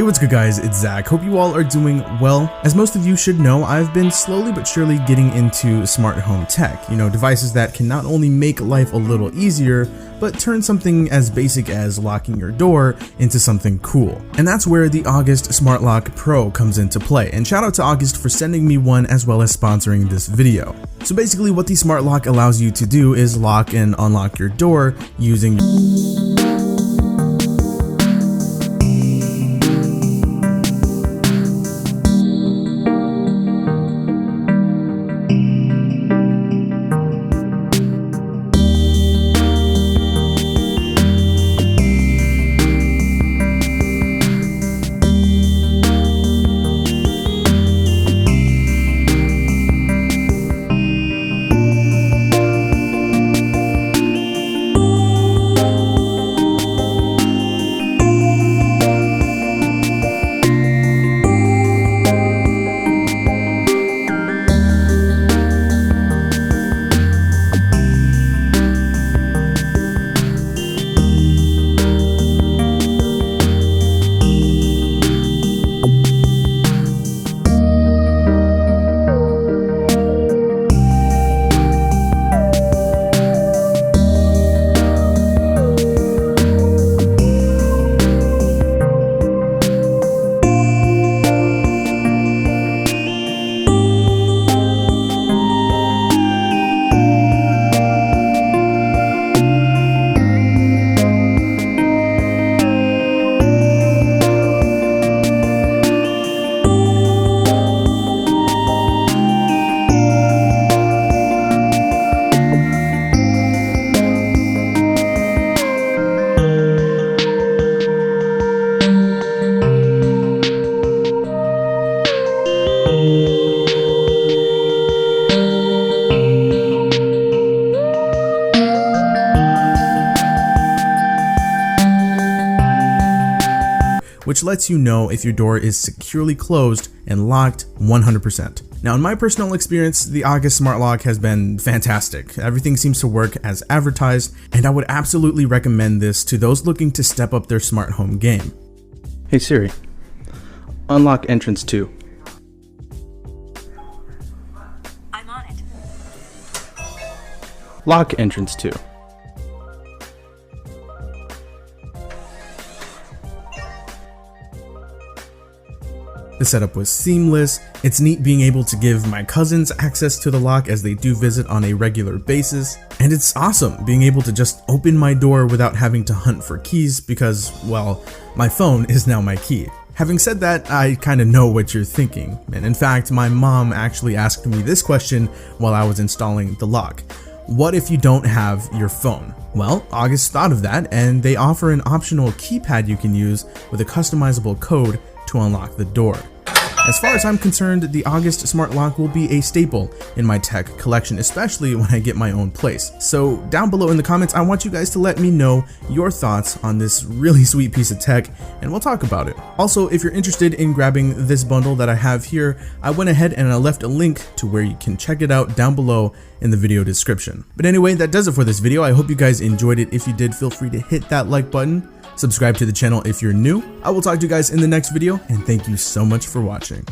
what's good guys, it's Zach. Hope you all are doing well. As most of you should know, I've been slowly but surely getting into smart home tech. Devices that can not only make life a little easier, but turn something as basic as locking your door into something cool. And that's where the August Smart Lock Pro comes into play. And shout out to August for sending me one as well as sponsoring this video. So basically what the Smart Lock allows you to do is lock and unlock your door using which lets you know if your door is securely closed and locked 100%. Now in my personal experience, the August Smart Lock has been fantastic. Everything seems to work as advertised, and I would absolutely recommend this to those looking to step up their smart home game. Hey Siri, unlock entrance 2. I'm on it. Lock entrance 2. The setup was seamless. It's neat being able to give my cousins access to the lock as they do visit on a regular basis. And it's awesome being able to just open my door without having to hunt for keys because, well, my phone is now my key. Having said that, I kind of know what you're thinking. And in fact, my mom actually asked me this question while I was installing the lock. What if you don't have your phone? Well, August thought of that, and they offer an optional keypad you can use with a customizable code to unlock the door. As far as I'm concerned, the August Smart Lock will be a staple in my tech collection, especially when I get my own place. So down below in the comments, I want you guys to let me know your thoughts on this really sweet piece of tech, and we'll talk about it. Also, if you're interested in grabbing this bundle that I have here, I went ahead and I left a link to where you can check it out down below in the video description. But anyway, that does it for this video. I hope you guys enjoyed it. If you did, feel free to hit that like button. Subscribe to the channel if you're new. I will talk to you guys in the next video, and thank you so much for watching.